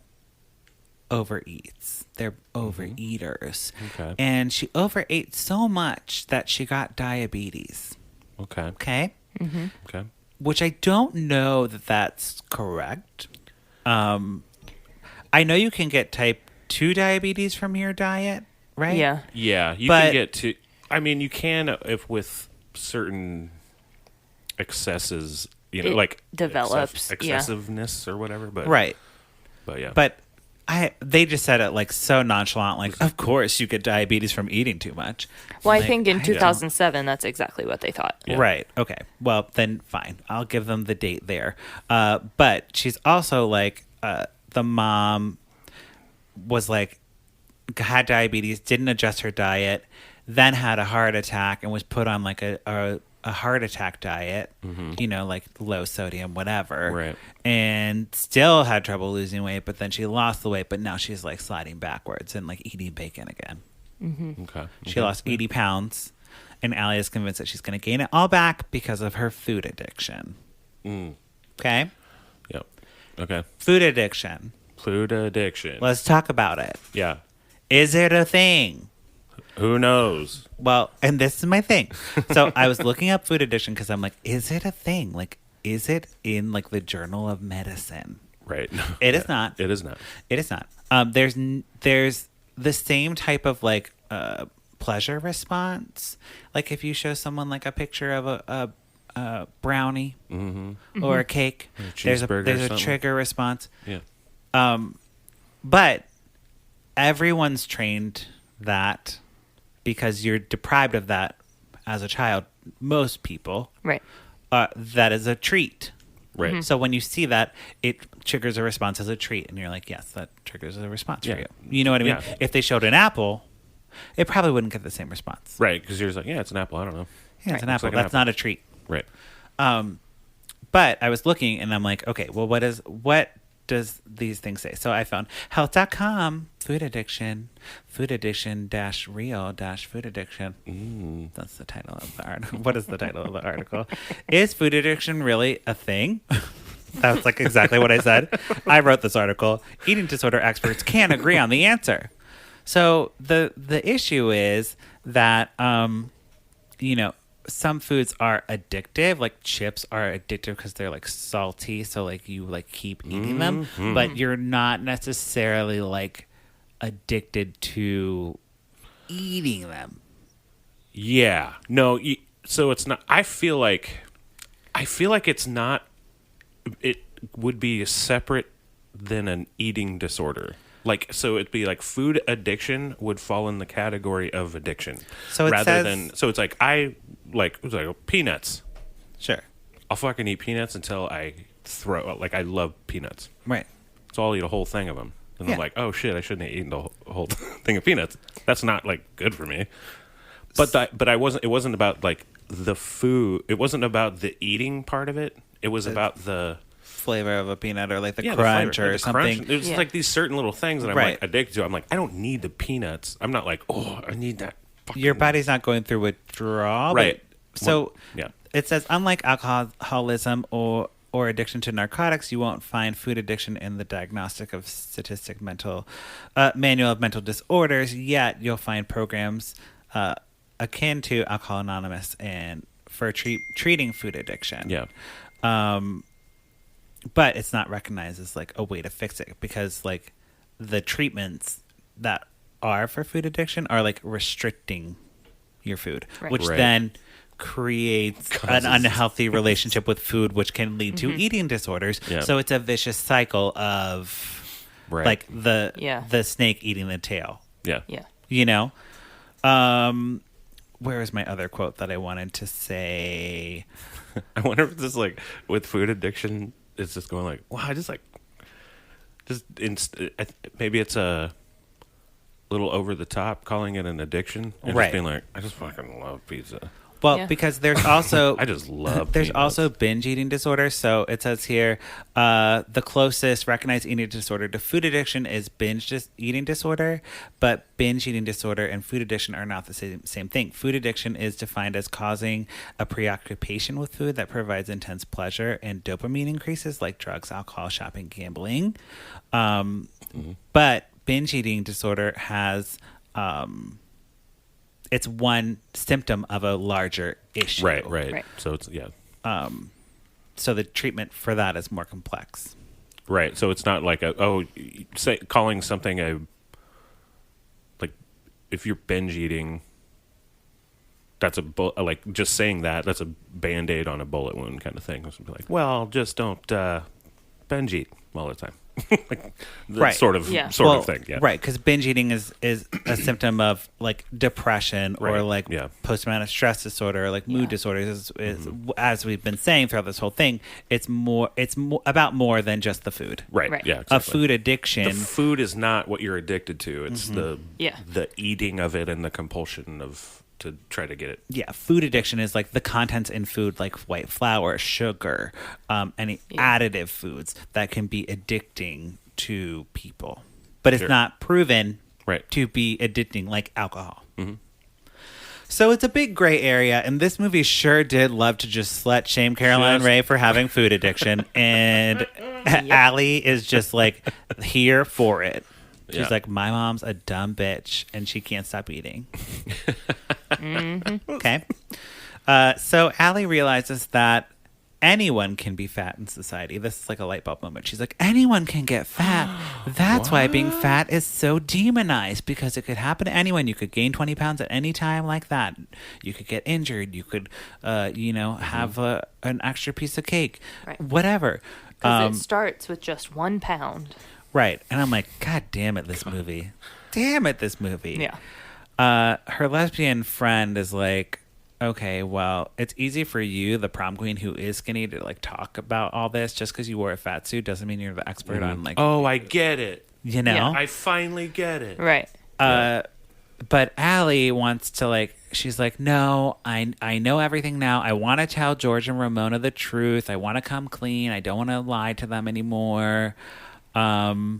overeats. They're overeaters. Okay. And she overate so much that she got diabetes. Okay. Okay? Okay. Which I don't know that that's correct. I know you can get type 2 diabetes from your diet, right? Yeah. Yeah, you can get to... you can if with certain excesses, it develops. Excessiveness or whatever, but... Right. But yeah. But they just said it so nonchalant, of course you get diabetes from eating too much. Well, I think in 2007, that's exactly what they thought. Yeah. Right. Okay. Well, then fine. I'll give them the date there. But she's also the mom was had diabetes, didn't adjust her diet, then had a heart attack and was put on a heart attack diet, low sodium, whatever. Right. And still had trouble losing weight, but then she lost the weight, but now she's sliding backwards and eating bacon again. Mm-hmm. Okay. She lost 80 pounds, and Allie is convinced that she's going to gain it all back because of her food addiction. Okay? Yep. Okay. Food addiction. Food addiction. Let's talk about it. Yeah. Is it a thing? Who knows? Well, and this is my thing. So I was looking up food addiction because I'm is it a thing? Is it in the Journal of Medicine? Right. It is not. It is not. It is not. There's the same type of pleasure response. If you show someone a picture of brownie Mm-hmm. or a cake, there's a cheeseburger or trigger response. Yeah. But everyone's trained that because you're deprived of that as a child. Most people, Right. that is a treat. Right. So when you see that, it triggers a response as a treat, and you're like, yes, that triggers a response for Yeah. you. You know what I mean? Yeah. If they showed an apple, it probably wouldn't get the same response. Right. Because you're just like, yeah, it's an apple. I don't know. Yeah, it's an Looks apple. like an That's apple. not a treat. Right. But I was looking, and I'm like, okay, well, what does these things say? So I found health.com, food addiction dash real dash food addiction. That's the title of the article. What is the title of the article? Is food addiction really a thing? That's like exactly what I said. I wrote this article. Eating disorder experts can't agree on the answer. So the issue is that, some foods are addictive, like chips are addictive because they're like salty, so like you like keep eating them, but you're not necessarily like addicted to eating them. Yeah. No. So it's not. I feel like it's not. It would be separate than an eating disorder. Like, so it'd be like food addiction would fall in the category of addiction. So it says, it's like it's like peanuts. Sure. I'll fucking eat peanuts until I throw. Like, I love peanuts. Right. So I'll eat a whole thing of them. And Yeah. I'm like, oh shit, I shouldn't have eaten the whole thing of peanuts. That's not like good for me. But it wasn't about like the food. It wasn't about the eating part of it. It was about the Flavor of a peanut or like the the crunch flavor, or the something. crunch. There's like these certain little things that I'm Right. like addicted to. I'm like, I don't need the peanuts. I'm not like, oh, I need that. Fucking... Your body's not going through withdrawal. Right. So yeah. It says, unlike alcoholism or addiction to narcotics, you won't find food addiction in the diagnostic of statistic manual of mental disorders. Yet you'll find programs akin to Alcohol Anonymous and for treating food addiction. Yeah. But it's not recognized as like a way to fix it because like the treatments that are for food addiction are like restricting your food, Right. which Right. then creates an unhealthy relationship with food, which can lead to eating disorders. Yeah. So it's a vicious cycle of Right. like the snake eating the tail, Yeah. Yeah. you know? Where is my other quote that I wanted to say? I wonder if this like with food addiction, it's just going like, well, I just like, maybe it's a little over the top calling it an addiction. And Right. Just being like, I just fucking love pizza. Well, Yeah. because there's also I just love there's peanuts. also binge eating disorder. So it says here, the closest recognized eating disorder to food addiction is binge eating disorder, but binge eating disorder and food addiction are not the same thing. Food addiction is defined as causing a preoccupation with food that provides intense pleasure and dopamine increases, like drugs, alcohol, shopping, gambling. But binge eating disorder has it's one symptom of a larger issue. Right. So it's So the treatment for that is more complex. right. So it's not like calling something like if you're binge eating, that's like just saying that's a Band-Aid on a bullet wound kind of thing. Or something like, well, just don't binge eat all the time. Like that Right. sort of thing. Yeah. Right, because binge eating is a symptom of like depression or Right. like Yeah. post-traumatic stress disorder or like mood Yeah. disorders. As we've been saying throughout this whole thing, it's about more than just the food. Right. Right. Yeah. A Exactly. food addiction. The food is not what you're addicted to. It's the Yeah. eating of it and the compulsion to try to get it. Yeah, food addiction is like the contents in food, like white flour, sugar, any additive foods that can be addicting to people. But it's Sure. not proven Right. to be addicting like alcohol. So it's a big gray area, and this movie sure did love to just slut shame Caroline Just- Rhea for having food addiction, and Allie is just like here for it. She's Yeah. like, my mom's a dumb bitch, and she can't stop eating. Okay. So Allie realizes that anyone can be fat in society. This is like a light bulb moment. She's like, anyone can get fat. That's why being fat is so demonized, because it could happen to anyone. You could gain 20 pounds at any time like that. You could get injured. You could, have an extra piece of cake, whatever. Because it starts with just 1 pound. Right. And I'm like, God damn it, this movie. Damn it, this movie. Yeah. Her lesbian friend is like, okay, well, it's easy for you, the prom queen who is skinny, to like talk about all this. Just because you wore a fat suit doesn't mean you're the expert on like. Oh, I get it. You know, Yeah. I finally get it. Right. But Allie wants to like. She's like, no, I know everything now. I want to tell George and Ramona the truth. I want to come clean. I don't want to lie to them anymore. But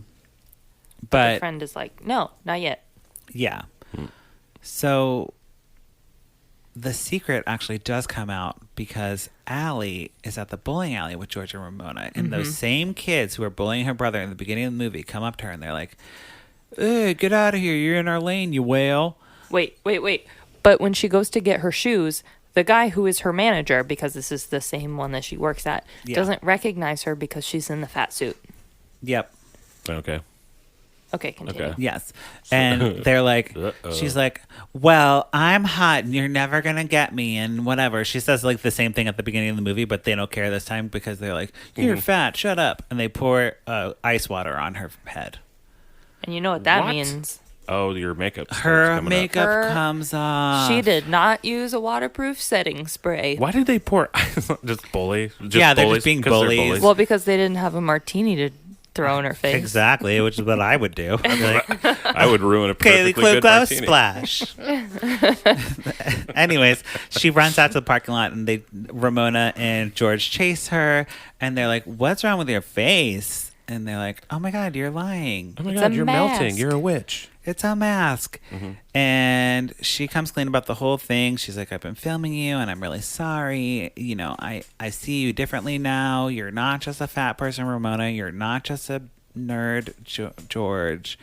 But the friend is like, no, not yet. yeah. So the secret actually does come out because Allie is at the bowling alley with George and Ramona. And those same kids who are bullying her brother in the beginning of the movie come up to her and they're like, hey, get out of here. You're in our lane, you whale. Wait. But when she goes to get her shoes, the guy who is her manager, because this is the same one that she works at, doesn't recognize her because she's in the fat suit. Yep. Okay. Okay, continue. Okay. Yes. And they're like, she's like, well, I'm hot and you're never going to get me and whatever. She says like the same thing at the beginning of the movie, but they don't care this time because they're like, you're fat, shut up. And they pour ice water on her head. And you know what that What? means. Oh, your makeup. Her makeup comes off. She did not use a waterproof setting spray. Why did they pour just bully? Just Yeah, they're bullies? just being 'Cause they're bullies. Well, because they didn't have a martini to throw in her face. Exactly, which is what I would do. I'd be like, I would ruin a Kaley perfectly good Cuoco martini. splash. Anyways, she runs out to the parking lot and Ramona and George chase her and they're like, what's wrong with your face? And they're like, oh my God, you're lying. Oh my It's God, a you're melting. mask. You're a witch. It's a mask. And she comes clean about the whole thing. She's like, I've been filming you and I'm really sorry. You know, I see you differently now. You're not just a fat person, Ramona. You're not just a nerd, George.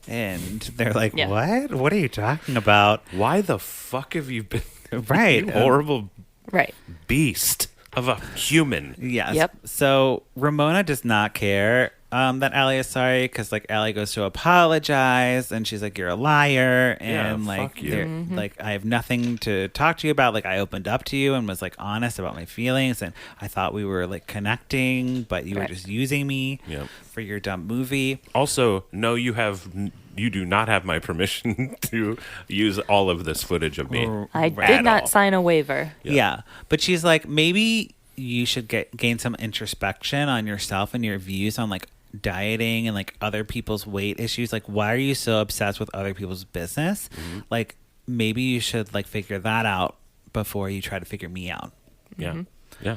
And they're like, Yeah. what? What are you talking about? Why the fuck have you been Right. you horrible Right. beast of a human? Yes. Yep. So Ramona does not care that Allie is sorry because like Allie goes to apologize and she's like, you're a liar and Yeah, like fuck you. there- like I have nothing to talk to you about. Like I opened up to you and was like honest about my feelings and I thought we were like connecting, but you were Right. just using me Yep. for your dumb movie. Also, no, you do not have my permission to use all of this footage of me. I At did not all. sign a waiver. Yeah. But she's like, maybe you should gain some introspection on yourself and your views on like dieting and like other people's weight issues. Like, why are you so obsessed with other people's business? Like, maybe you should like figure that out before you try to figure me out. Yeah. Yeah.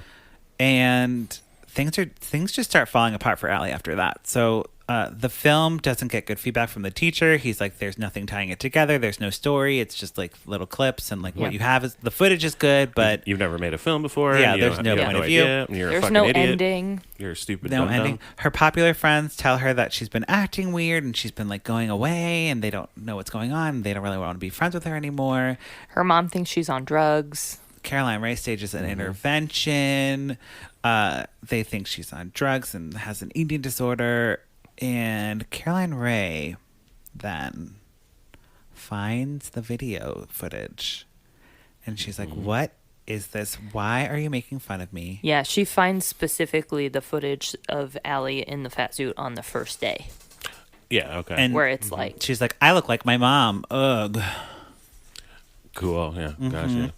And things just start falling apart for Allie after that. So the film doesn't get good feedback from the teacher. He's like, there's nothing tying it together. There's no story. It's just like little clips. And like what Yeah. you have is the footage is good, but You've never made a film before. Yeah, you there's don't- no you have point of view. idea, and You're a There's fucking no idiot. ending. You're a stupid no dum-dum. ending. Her popular friends tell her that she's been acting weird and she's been like going away and they don't know what's going on. They don't really want to be friends with her anymore. Her mom thinks she's on drugs. Caroline Ray stages an intervention. They think she's on drugs and has an eating disorder. And Caroline Ray then finds the video footage. And she's like, what is this? Why are you making fun of me? Yeah, she finds specifically the footage of Allie in the fat suit on the first day, Yeah. Okay. And where it's like, she's like, I look like my mom. Ugh. cool. Yeah. Gotcha.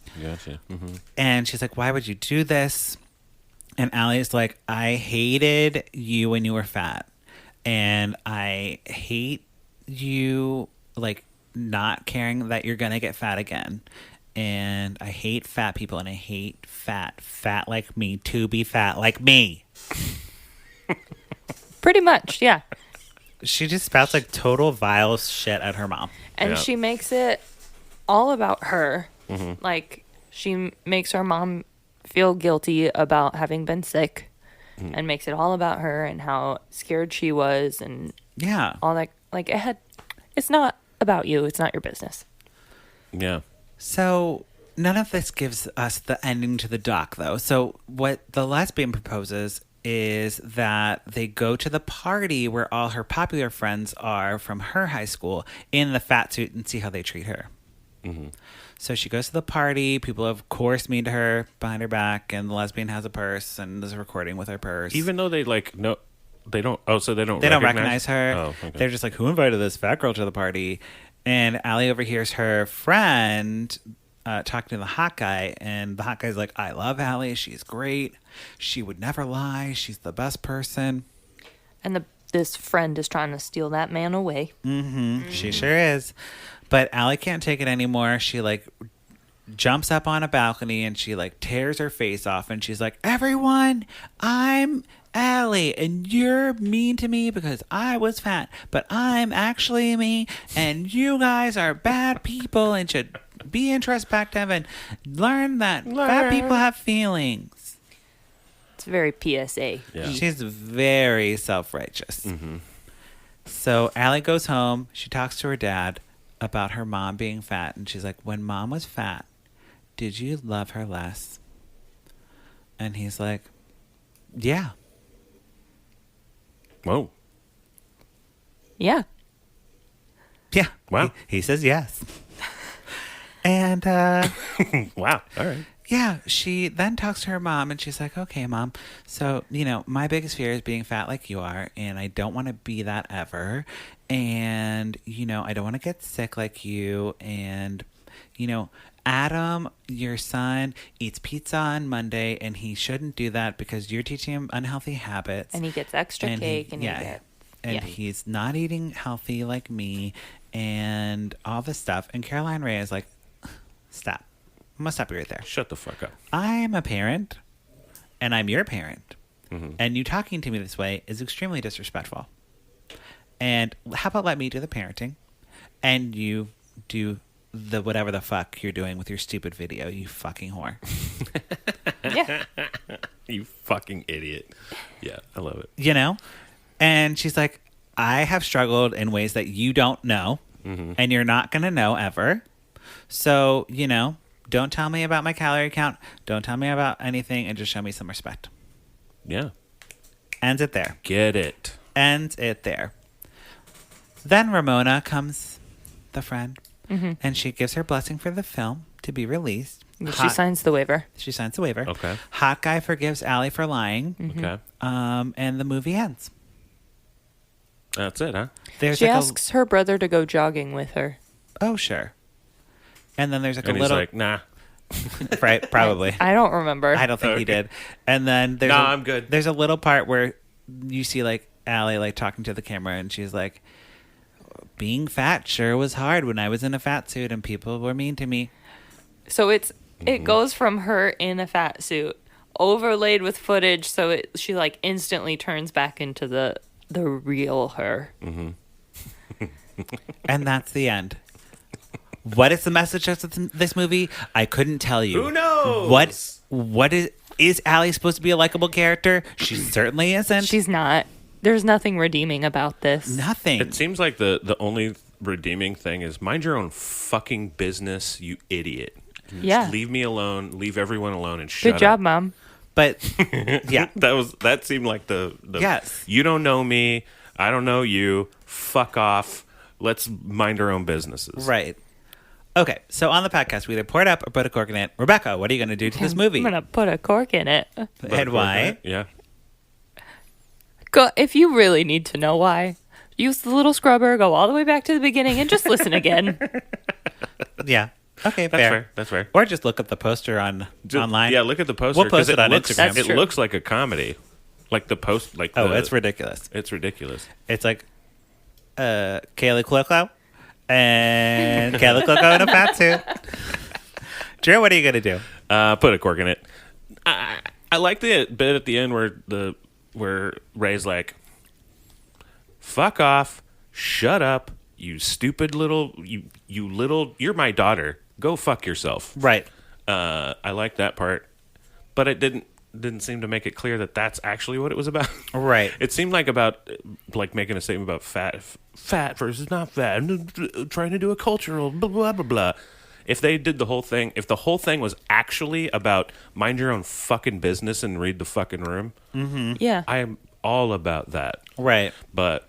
Mm-hmm. And she's like, why would you do this? And Allie's like, I hated you when you were fat. And I hate you, like, not caring that you're going to get fat again. And I hate fat people and I hate fat like me to be fat like me. pretty much, yeah. She just spouts like total vile shit at her mom. And Yeah. she makes it all about her. Like, she makes her mom feel guilty about having been sick and makes it all about her and how scared she was and Yeah. all that. Like, it's not about you. It's not your business. Yeah. So none of this gives us the ending to the doc, though. So what the lesbian proposes is that they go to the party where all her popular friends are from her high school in the fat suit and see how they treat her. Mm-hmm. So she goes to the party. People, of course, mean to her behind her back, and the lesbian has a purse and is recording with her purse. Even though they like no, they don't. Oh, so they don't. They don't recognize her. Oh, okay. They're just like, who invited this fat girl to the party? And Allie overhears her friend talking to the hot guy, and the hot guy's like, I love Allie. She's great. She would never lie. She's the best person. And this friend is trying to steal that man away. Mm-hmm. She sure is. But Allie can't take it anymore. She like jumps up on a balcony and she like tears her face off, and she's like, everyone, I'm Allie, and you're mean to me because I was fat, but I'm actually me, and you guys are bad people and should be introspective and learn that fat people have feelings. It's very PSA. Yeah. She's very self-righteous. Mm-hmm. So Allie goes home. She talks to her dad about her mom being fat, and she's like, when Mom was fat, did you love her less? And he's like, yeah. Whoa. Yeah. Yeah. Wow. He says yes. And Wow. All right. yeah, she then talks to her mom, and she's like, okay, Mom, so, my biggest fear is being fat like you are, and I don't want to be that ever. And, I don't want to get sick like you. And, Adam, your son, eats pizza on Monday, and he shouldn't do that because you're teaching him unhealthy habits. And he gets extra cake, and he gets... And yeah. he's not eating healthy like me, and all this stuff. And Caroline Rhea is like, stop. I'm going to stop you right there. Shut the fuck up. I'm a parent, and I'm your parent. Mm-hmm. And you talking to me this way is extremely disrespectful. And how about let me do the parenting, and you do the whatever the fuck you're doing with your stupid video, you fucking whore. Yeah. You fucking idiot. Yeah, I love it. And she's like, I have struggled in ways that you don't know, and you're not going to know ever. So, don't tell me about my calorie count. Don't tell me about anything, and just show me some respect. Yeah. Ends it there. Get it. Ends it there. Then Ramona comes, the friend, and she gives her blessing for the film to be released. She signs the waiver. She signs the waiver. Okay. Hot guy forgives Allie for lying. Okay. And the movie ends. That's it, huh? There's She like asks her brother to go jogging with her. oh, sure. And then there's like And a he's little... like, nah. Right, probably. I don't remember. I don't think he did. And then there's Nah, I'm good. There's a little part where you see like Allie like talking to the camera, and she's like, being fat sure was hard when I was in a fat suit and people were mean to me. So it goes from her in a fat suit overlaid with footage, so she like instantly turns back into the real her. And that's the end. What is the message of this movie? I couldn't tell you. Who knows? What is Allie supposed to be a likable character? She certainly isn't. She's not. There's nothing redeeming about this. nothing. It seems like the only redeeming thing is mind your own fucking business, you idiot. Yeah. Just leave me alone. Leave everyone alone and shut Good job, up. Mom. But yeah, That seemed like the Yes. You don't know me. I don't know you. Fuck off. Let's mind our own businesses. right. Okay, so on the podcast, we either pour it up or put a cork in it. Rebecca, what are you going to do to this movie? I'm gonna put a cork in it. And why? Yeah. Go if you really need to know why. Use the little scrubber, go all the way back to the beginning, and just listen again. Yeah. Okay, That's fair. That's fair. Or just look up the poster online. Yeah, look at the poster. We'll post 'cause it on looks, Instagram. That's It true. looks like a comedy. Like the post. Like It's ridiculous. It's ridiculous. It's like Kaley Cuoco and Kaley Cuoco in a fat suit. Drew, what are you going to do? Put a cork in it. I like the bit at the end where Ray's like, "Fuck off, shut up, you stupid little you're my daughter. Go fuck yourself." Right. I like that part, but it didn't seem to make it clear that that's actually what it was about. Right. It seemed like about like making a statement about fat versus not fat, trying to do a cultural blah blah blah blah. If they did the whole thing, if the whole thing was actually about mind your own fucking business and read the fucking room, Yeah. I am all about that. Right. But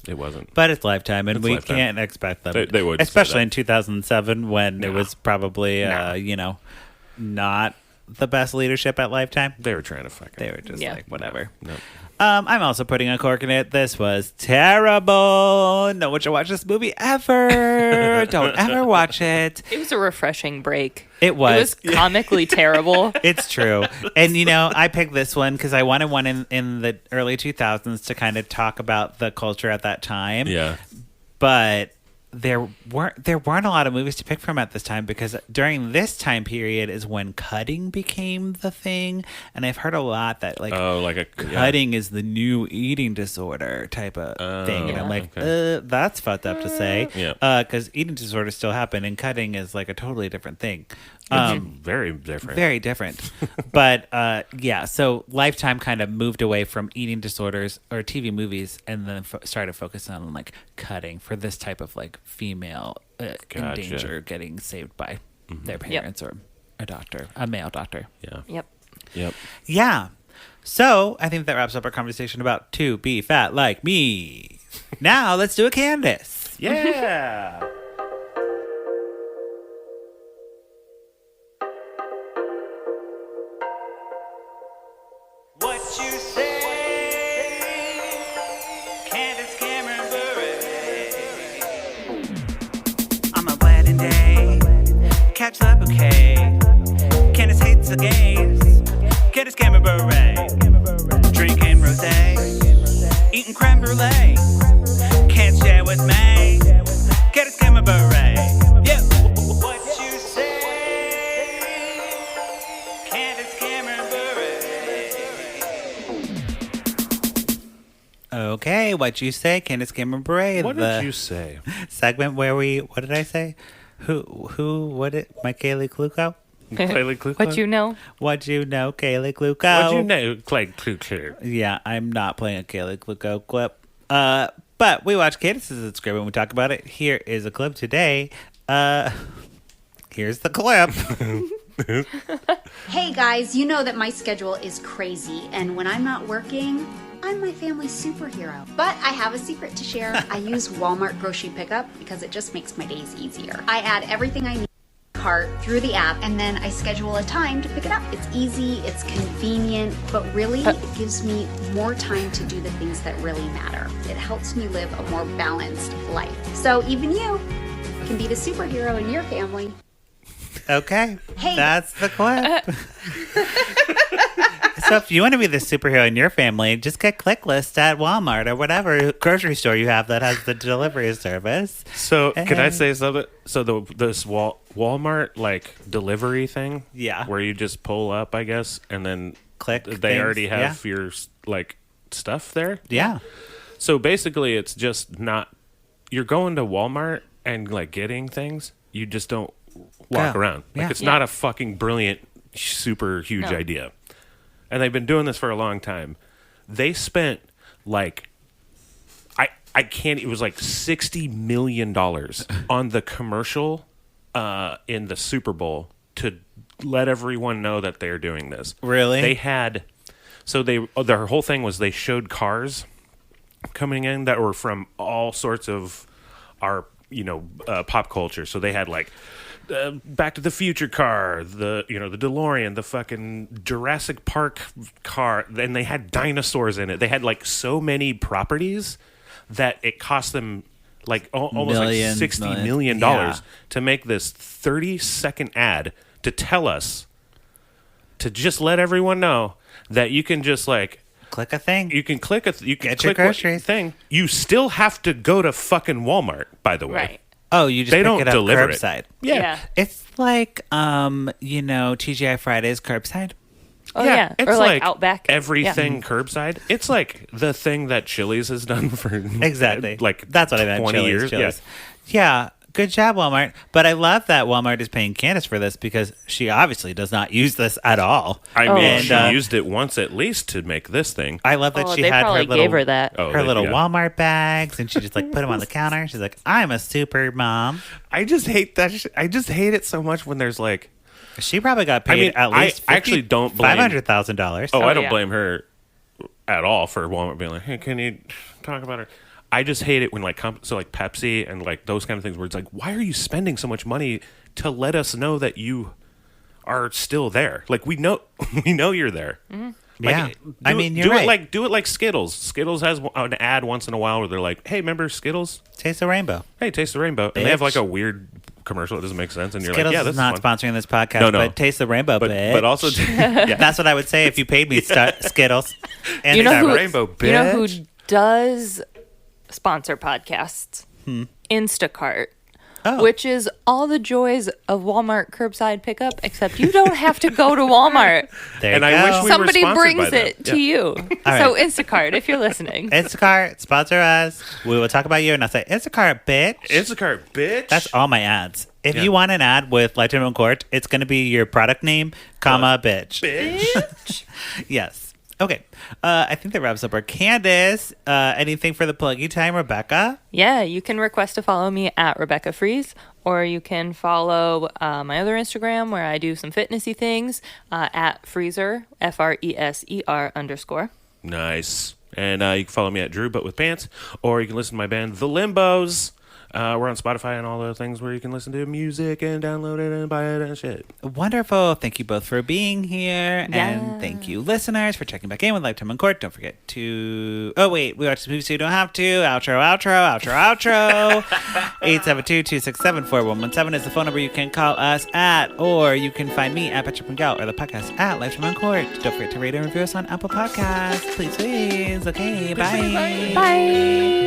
it wasn't. But it's Lifetime, and we Lifetime. can't expect them. They would, especially in 2007 when it was probably, not the best leadership at Lifetime. They were trying to fuck They were just like, whatever. No. I'm also putting a cork in it. This was terrible. No one should watch this movie ever. Don't ever watch it. It was a refreshing break. It was. It was comically terrible. It's true. And, I picked this one because I wanted one in the early 2000s to kind of talk about the culture at that time. Yeah. But there weren't a lot of movies to pick from at this time because during this time period is when cutting became the thing, and I've heard a lot that cutting is the new eating disorder type of thing, and I'm like, that's fucked up to say, because eating disorders still happen, and cutting is like a totally different thing. Very different. Very different. But so Lifetime kind of moved away from eating disorders or TV movies and then started focusing on like cutting for this type of like female in danger getting saved by their parents or a male doctor. Yeah. Yep. Yeah. So I think that wraps up our conversation about to be fat like me. Now let's do a Candace. Yeah. Catch the bouquet. Candace hates the gays. Candace Cameron Bure. Drinking rosé. Eating creme brulee. Can't share with me. Candace Cameron Bure. Yeah. What you say? Candace Cameron Bure. Okay, what you say? Candace Cameron Bure. What did you say? Segment where what did I say? My Kaley Cuoco? Kaley Cuoco? What you know? What you know, Kaley Cuoco? What you know, Kaley Cuoco? Yeah, I'm not playing a Kaley Cuoco clip. But we watch Candace's script and we talk about it. Here is a clip today. Here's the clip. Hey guys, you know that my schedule is crazy, and when I'm not working, I'm my family's superhero. But I have a secret to share. I use Walmart grocery pickup because it just makes my days easier. I add everything I need to my cart through the app, and then I schedule a time to pick it up. It's easy, it's convenient, but really it gives me more time to do the things that really matter. It helps me live a more balanced life. So even you can be the superhero in your family. Okay, Hey. that's the clip. So if you want to be the superhero in your family, just get ClickList at Walmart or whatever grocery store you have that has the delivery service. So can I say something? So this Walmart like delivery thing, where you just pull up, I guess, and then click. They already have your like stuff there. Yeah. So basically, it's just not. You're going to Walmart and like getting things. You just don't walk around. Like it's not a fucking brilliant, super huge idea. And they've been doing this for a long time. They spent like I can't. It was like $60 million on the commercial in the Super Bowl to let everyone know that they're doing this. Really? They had. So their whole thing was they showed cars coming in that were from all sorts of our pop culture. So they had like. Back to the Future car, the DeLorean, the fucking Jurassic Park car, and they had dinosaurs in it. They had like so many properties that it cost them like almost like $60 million to make this 30-second ad to tell us to just let everyone know that you can just like click a thing. You can click you can get click your groceries thing. You still have to go to fucking Walmart, by the way. Right. Oh, you just they pick don't it up deliver curbside. It. Yeah. It's like TGI Fridays curbside. Oh yeah. It's Or like Outback. Everything curbside. It's like the thing that Chili's has done for exactly. like that's what I meant. 20 years. Chili's. Yeah. Good job, Walmart. But I love that Walmart is paying Candace for this because she obviously does not use this at all. I mean, And, she used it once at least to make this thing. I love that she they had probably her little, gave her that. her little Walmart bags, and she just like put them on the counter. She's like, I'm a super mom. I just hate that. I just hate it so much when there's like. She probably got paid at least I actually don't blame $500,000. Oh, I don't yeah. blame her at all for Walmart being like, hey, can you talk about her? I just hate it when like like Pepsi and like those kind of things where it's like, why are you spending so much money to let us know that you are still there? Like we know you're there. Mm-hmm. Like, Yeah, I mean, you're right. Do it like Skittles. Skittles has an ad once in a while where they're like, hey, remember Skittles? Taste the rainbow. Hey, taste the rainbow. And they have like a weird commercial that doesn't make sense, and you're Skittles like, yeah, this is not is fun. sponsoring this podcast, No. but Taste the Rainbow, bitch. But also, yeah. That's what I would say if you paid me Skittles. And You know who? Rainbow, bitch. You know who does sponsor podcasts? Instacart. Oh. Which is all the joys of Walmart curbside pickup, except you don't have to go to Walmart. There And you I go. wish we were Somebody sponsored brings by them. it to you. right. So Instacart, if you're listening. Instacart, sponsor us. We will talk about you, and I'll say, Instacart, bitch. Instacart, bitch. That's all my ads. If Yeah. you want an ad with Lifetime Court, it's going to be your product name, comma, bitch. bitch. Yes. Okay. I think that wraps up our Candace. Anything for the pluggy time, Rebecca? Yeah, you can request to follow me at Rebekah Frese, or you can follow my other Instagram where I do some fitnessy things at Freezer, FRESER_. Nice. And you can follow me at Drew, but with pants, or you can listen to my band, The Limbos. We're on Spotify and all the things where you can listen to music and download it and buy it and shit. Wonderful. Thank you both for being here. Yeah. And thank you, listeners, for checking back in with Lifetime in Court. Don't forget to... Oh, wait. We watched the movie, so you don't have to. Outro. 872-267-4117 is the phone number you can call us at. Or you can find me at Patrick Miguel or the podcast at Lifetime in Court. Don't forget to rate and review us on Apple Podcasts. Please. Okay, bye. Bye.